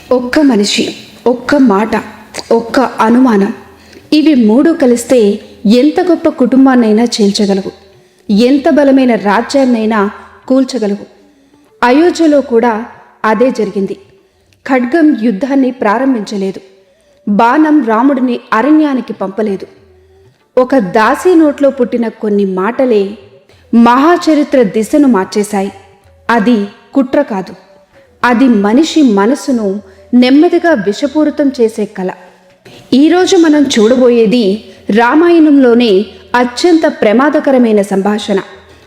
ఒక్క మనిషి, ఒక్క మాట, ఒక్క అనుమానం, ఇవి మూడు కలిస్తే ఎంత గొప్ప కుటుంబాన్నైనా చీల్చగలవు, ఎంత బలమైన రాజ్యాన్నైనా కూల్చగలవు. అయోధ్యలో కూడా అదే జరిగింది. ఖడ్గం యుద్ధాన్ని ప్రారంభించలేదు. బాణం రాముడిని అరణ్యానికి పంపలేదు. ఒక దాసీ నోట్లో పుట్టిన కొన్ని మాటలే మహాచరిత్ర దిశను మార్చేశాయి. అది కుట్ర కాదు, అది మనిషి మనసును నెమ్మదిగా విషపూరితం చేసే కళ. ఈరోజు మనం చూడబోయేది రామాయణంలోనే అత్యంత ప్రమాదకరమైన సంభాషణ.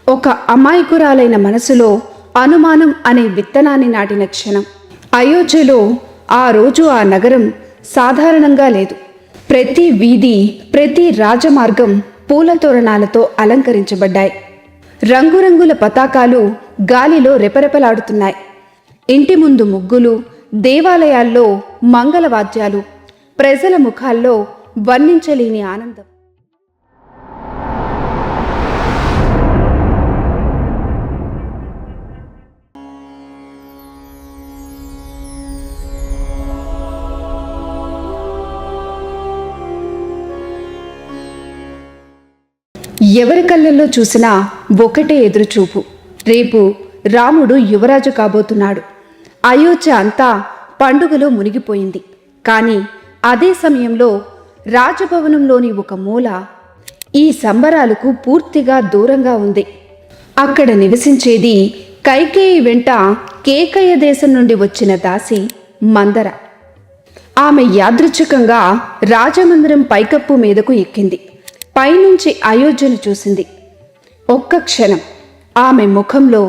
ఒక అమాయకురాలైన మనసులో అనుమానం అనే విత్తనాన్ని నాటిన క్షణం. అయోధ్యలో ఆ రోజు ఆ నగరం సాధారణంగా లేదు. ప్రతి వీధి, ప్రతి రాజమార్గం పూల తోరణాలతో అలంకరించబడ్డాయి. రంగురంగుల పతాకాలు గాలిలో రెపరెపలాడుతున్నాయి. ఇంటి ముందు ముగ్గులు, దేవాలయాల్లో మంగళవాద్యాలు, ప్రజల ముఖాల్లో వర్ణించలేని ఆనందం. ఎవరి కళ్ళల్లో చూసినా ఒకటే ఎదురుచూపు. రేపు రాముడు యువరాజు కాబోతున్నాడు. అయోధ్య అంతా పండుగలో మునిగిపోయింది. కానీ అదే సమయంలో రాజభవనంలోని ఒక మూల ఈ సంబరాలకు పూర్తిగా దూరంగా ఉంది. అక్కడ నివసించేది కైకేయి వెంట కేకయ్య దేశం నుండి వచ్చిన దాసి మందర. ఆమె యాదృచ్ఛికంగా రాజమందిరం పైకప్పు మీదకు ఎక్కింది. పైనుంచి అయోధ్యను చూసింది. ఒక్క క్షణం ఆమె ముఖంలో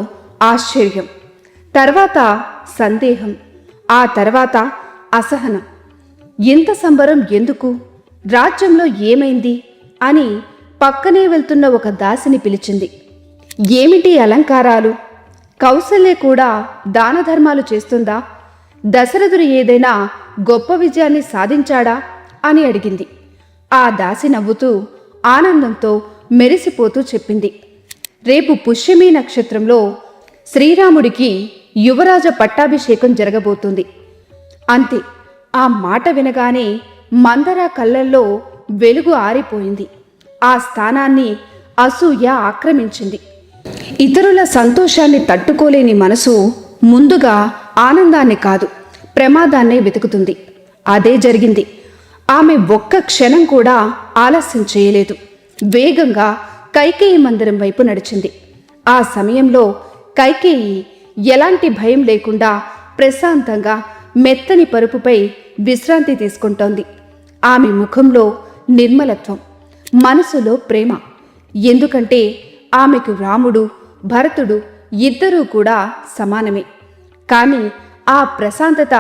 ఆశ్చర్యం, తర్వాత సందేహం, ఆ తర్వాత అసహనం. ఇంత సంబరం ఎందుకు? రాజ్యంలో ఏమైంది అని పక్కనే వెళ్తున్న ఒక దాసిని పిలిచింది. ఏమిటి అలంకారాలు? కౌసల్య కూడా దాన ధర్మాలు చేస్తుందా? దశరథుడు ఏదైనా గొప్ప విజయాన్ని సాధించాడా అని అడిగింది. ఆ దాసి నవ్వుతూ ఆనందంతో మెరిసిపోతూ చెప్పింది, రేపు పుష్యమి నక్షత్రంలో శ్రీరాముడికి యువరాజ పట్టాభిషేకం జరగబోతుంది. అంతే. ఆ మాట వినగానే మందర కళ్ళల్లో వెలుగు ఆరిపోయింది. ఆ స్థానాన్ని అసూయ ఆక్రమించింది. ఇతరుల సంతోషాన్ని తట్టుకోలేని మనసు ముందుగా ఆనందాన్ని కాదు, ప్రమాదాన్నే వెతుకుతుంది. అదే జరిగింది. ఆమె ఒక్క క్షణం కూడా ఆలస్యం చేయలేదు. వేగంగా కైకేయి మందిరం వైపు నడిచింది. ఆ సమయంలో కైకేయి ఎలాంటి భయం లేకుండా ప్రశాంతంగా మెత్తని పరుపుపై విశ్రాంతి తీసుకుంటోంది. ఆమె ముఖంలో నిర్మలత్వం, మనసులో ప్రేమ. ఎందుకంటే ఆమెకు రాముడు, భరతుడు ఇద్దరూ కూడా సమానమే. కానీ ఆ ప్రశాంతత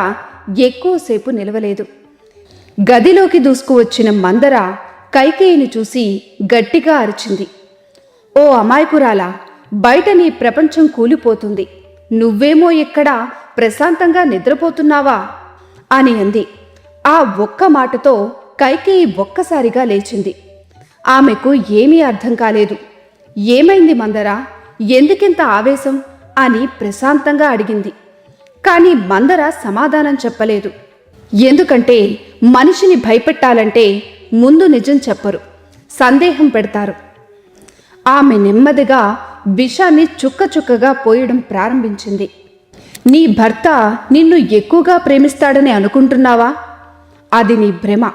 ఎక్కువసేపు నిలవలేదు. గదిలోకి దూసుకువచ్చిన మందర కైకేయిని చూసి గట్టిగా అరిచింది. ఓ అమాయకురాలా, బయట నీ ప్రపంచం కూలిపోతుంది, నువ్వేమో ఇక్కడ ప్రశాంతంగా నిద్రపోతున్నావా అని అంది. ఆ ఒక్క మాటతో కైకేయి ఒక్కసారిగా లేచింది. ఆమెకు ఏమీ అర్థం కాలేదు. ఏమైంది మందర, ఎందుకింత ఆవేశం అని ప్రశాంతంగా అడిగింది. కానీ మందర సమాధానం చెప్పలేదు. ఎందుకంటే మనిషిని భయపెట్టాలంటే ముందు నిజం చెప్పరు, సందేహం పెడతారు. ఆమె నెమ్మదిగా విషాన్ని చుక్కచుక్కగా పోయడం ప్రారంభించింది. నీ భర్త నిన్ను ఎక్కువగా ప్రేమిస్తాడని అనుకుంటున్నావా? అది నీ భ్రమ.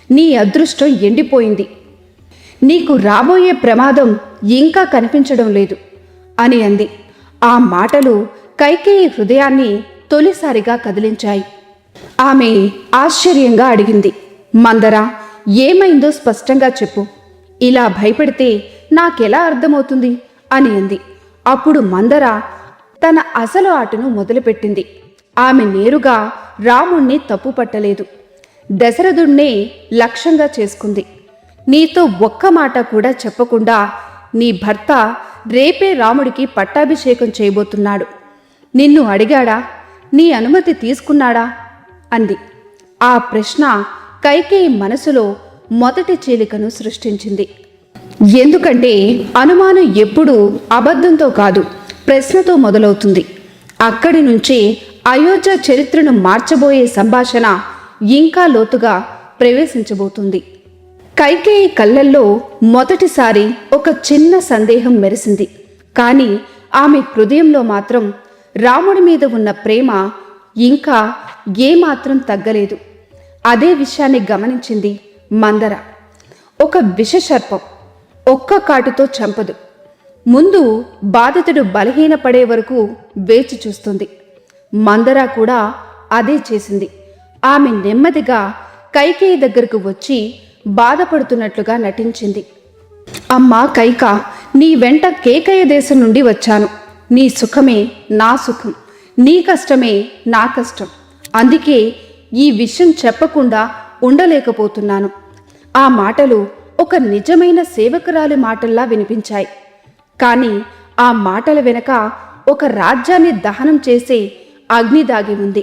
నీ అదృష్టం ఎండిపోయింది. నీకు రాబోయే ప్రమాదం ఇంకా కనిపించడం లేదు అని అంది. ఆ మాటలు కైకేయి హృదయాన్ని తొలిసారిగా కదిలించాయి. ఆమె ఆశ్చర్యంగా అడిగింది, మందర, ఏమైందో స్పష్టంగా చెప్పు. ఇలా భయపెడితే నాకెలా అర్థమవుతుంది అని అంది. అప్పుడు మందర తన అసలు ఆటను మొదలుపెట్టింది. ఆమె నేరుగా రాముణ్ణి తప్పు పట్టలేదు, దశరథుణ్ణే లక్ష్యంగా చేసుకుంది. నీతో ఒక్క మాట కూడా చెప్పకుండా నీ భర్త రేపే రాముడికి పట్టాభిషేకం చేయబోతున్నాడు. నిన్ను అడిగాడా? నీ అనుమతి తీసుకున్నాడా అంది. ఆ ప్రశ్న కైకేయి మనసులో మొదటి చీలికను సృష్టించింది. ఎందుకంటే అనుమానం ఎప్పుడూ అబద్ధంతో కాదు, ప్రశ్నతో మొదలవుతుంది. అక్కడి నుంచి అయోధ్య చరిత్రను మార్చబోయే సంభాషణ ఇంకా లోతుగా ప్రవేశించబోతుంది. కైకేయి కళ్ళల్లో మొదటిసారి ఒక చిన్న సందేహం మెరిసింది. కానీ ఆమె హృదయంలో మాత్రం రాముడి మీద ఉన్న ప్రేమ ఇంకా ఏమాత్రం తగ్గలేదు. అదే విషయాన్ని గమనించింది మందర. ఒక విషసర్పం ఒక్క కాటుతో చంపదు. ముందు బాధితుడు బలహీనపడే వరకు వేచి చూస్తుంది. మందర కూడా అదే చేసింది. ఆమె నెమ్మదిగా కైకేయి దగ్గరకు వచ్చి బాధపడుతున్నట్లుగా నటించింది. అమ్మా కైక, నీ వెంట కేకయ దేశం నుండి వచ్చాను. నీ సుఖమే నా సుఖం, నీ కష్టమే నా కష్టం. అందుకే ఈ విషయం చెప్పకుండా ఉండలేకపోతున్నాను. ఆ మాటలు ఒక నిజమైన సేవకురాలి మాటల్లా వినిపించాయి. కానీ ఆ మాటల వెనక ఒక రాజ్యాన్ని దహనం చేసే అగ్ని దాగి ఉంది.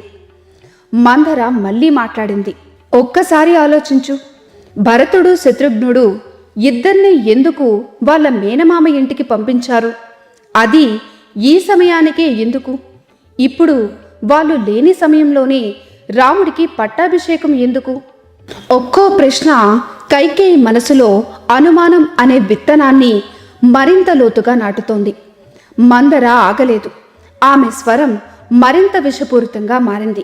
మందర మళ్ళీ మాట్లాడింది. ఒక్కసారి ఆలోచించు. భరతుడు శత్రుఘ్నుడు ఇద్దరిని ఎందుకు వాళ్ళ మేనమామ ఇంటికి పంపించారు? అది ఈ సమయానికే ఎందుకు? ఇప్పుడు వాళ్ళు లేని సమయంలోనే రాముడికి పట్టాభిషేకం ఎందుకు? ఒక్కో ప్రశ్న కైకేయి మనసులో అనుమానం అనే విత్తనాన్ని మరింత లోతుగా నాటుతోంది. మందర ఆగలేదు. ఆమె స్వరం మరింత విషపూరితంగా మారింది.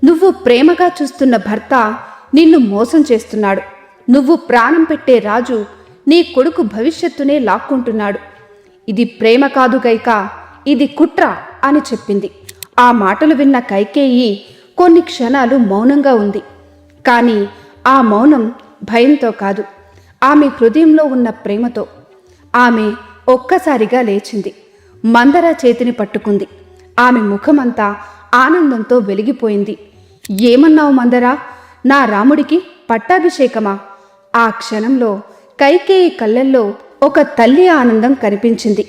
నువ్వు ప్రేమగా చూస్తున్న భర్త నిన్ను మోసం చేస్తున్నాడు. నువ్వు ప్రాణం పెట్టే రాజు నీ కొడుకు భవిష్యత్తునే లాక్కుంటున్నాడు. ఇది ప్రేమ కాదు కైక, ఇది కుట్ర అని చెప్పింది. ఆ మాటలు విన్న కైకేయి కొన్ని క్షణాలు మౌనంగా ఉంది. కానీ ఆ మౌనం భయంతో కాదు, ఆమె హృదయంలో ఉన్న ప్రేమతో. ఆమె ఒక్కసారిగా లేచింది. మందర చేతిని పట్టుకుంది. ఆమె ముఖమంతా ఆనందంతో వెలిగిపోయింది. ఏమన్నావు మందరా? నా రాముడికి పట్టాభిషేకమా? ఆ క్షణంలో కైకేయి కళ్ళల్లో ఒక తల్లి ఆనందం కనిపించింది.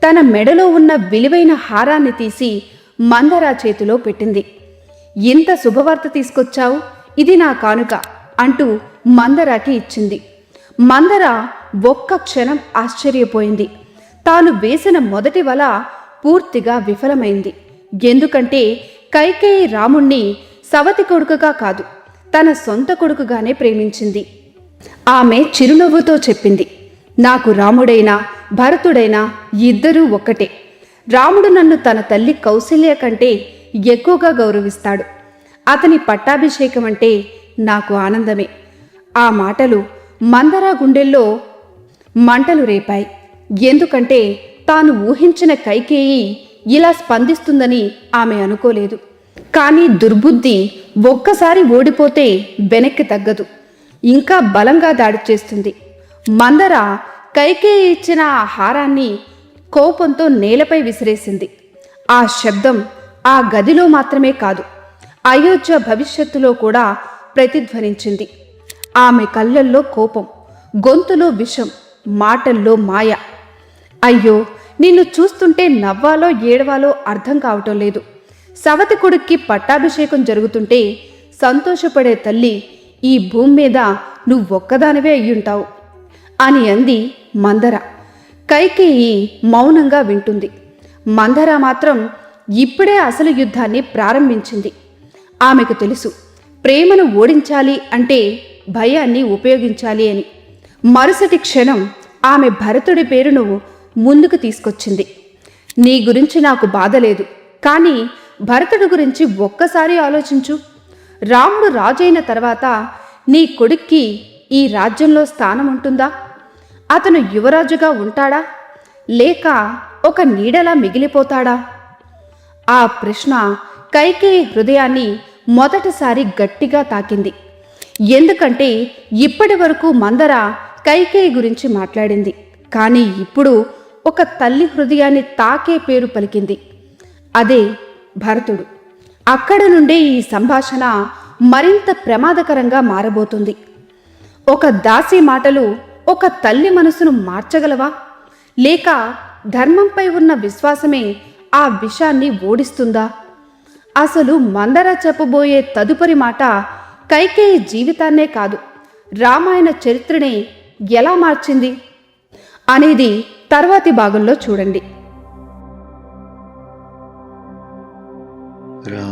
తన మెడలో ఉన్న విలువైన హారాన్ని తీసి మందర చేతిలో పెట్టింది. ఇంత శుభవార్త తీసుకొచ్చావు, ఇది నా కానుక అంటూ మందరాకి ఇచ్చింది. మందర ఒక్క క్షణం ఆశ్చర్యపోయింది. తాను వేసిన మొదటి వల పూర్తిగా విఫలమైంది. ఎందుకంటే కైకేయి రాముణ్ణి సవతి కొడుకుగా కాదు, తన సొంత కొడుకుగానే ప్రేమించింది. ఆమె చిరునవ్వుతో చెప్పింది, నాకు రాముడైనా భరతుడైనా ఇద్దరూ ఒక్కటే. రాముడు నన్ను తన తల్లి కౌసల్య కంటే ఎక్కువగా గౌరవిస్తాడు. అతని పట్టాభిషేకం అంటే నాకు ఆనందమే. ఆ మాటలు మందర గుండెల్లో మంటలు రేపాయి. ఎందుకంటే తాను ఊహించిన కైకేయి ఇలా స్పందిస్తుందని ఆమె అనుకోలేదు. కానీ దుర్బుద్ధి ఒక్కసారి ఓడిపోతే వెనక్కి తగ్గదు, ఇంకా బలంగా దాడి చేస్తుంది. మందర కైకేయి ఇచ్చిన ఆ హారాన్ని కోపంతో నేలపై విసిరేసింది. ఆ శబ్దం ఆ గదిలో మాత్రమే కాదు, అయోధ్య భవిష్యత్తులో కూడా ప్రతిధ్వనించింది. ఆమె కళ్ళల్లో కోపం, గొంతులో విషం, మాటల్లో మాయ. అయ్యో, నిన్ను చూస్తుంటే నవ్వాలో ఏడవాలో అర్థం కావటం లేదు. సవతి కొడుక్కి పట్టాభిషేకం జరుగుతుంటే సంతోషపడే తల్లి ఈ భూమి మీద నువ్వొక్కదానివే అయ్యుంటావు అని అంది మందర. కైకేయి మౌనంగా వింటుంది. మందర మాత్రం ఇప్పుడే అసలు యుద్ధాన్ని ప్రారంభించింది. ఆమెకు తెలుసు, ప్రేమను ఓడించాలి అంటే భయాన్ని ఉపయోగించాలి అని. మరుసటి క్షణం ఆమె భరతుడి పేరును ముందుకు తీసుకొచ్చింది. నీ గురించి నాకు బాధ లేదు, కానీ భరతుడి గురించి ఒక్కసారి ఆలోచించు. రాముడు రాజైన తర్వాత నీ కొడుక్కి ఈ రాజ్యంలో స్థానం ఉంటుందా? అతను యువరాజుగా ఉంటాడా, లేక ఒక నీడలా మిగిలిపోతాడా? ఆ ప్రశ్న కైకేయి హృదయాన్ని మొదటిసారి గట్టిగా తాకింది. ఎందుకంటే ఇప్పటి వరకు మందర కైకేయి గురించి మాట్లాడింది, కానీ ఇప్పుడు ఒక తల్లి హృదయాన్ని తాకే పేరు పలికింది. అదే భరతుడు. అక్కడ నుండే ఈ సంభాషణ మరింత ప్రమాదకరంగా మారబోతుంది. ఒక దాసి మాటలు ఒక తల్లి మనసును మార్చగలవా, లేక ధర్మంపై ఉన్న విశ్వాసమే ఆ విషాన్ని ఓడిస్తుందా? అసలు మందర చెప్పబోయే తదుపరి మాట కైకేయి జీవితాన్నే కాదు, రామాయణ చరిత్రనే ఎలా మార్చింది అనేది తర్వాతి భాగంలో చూడండి. రా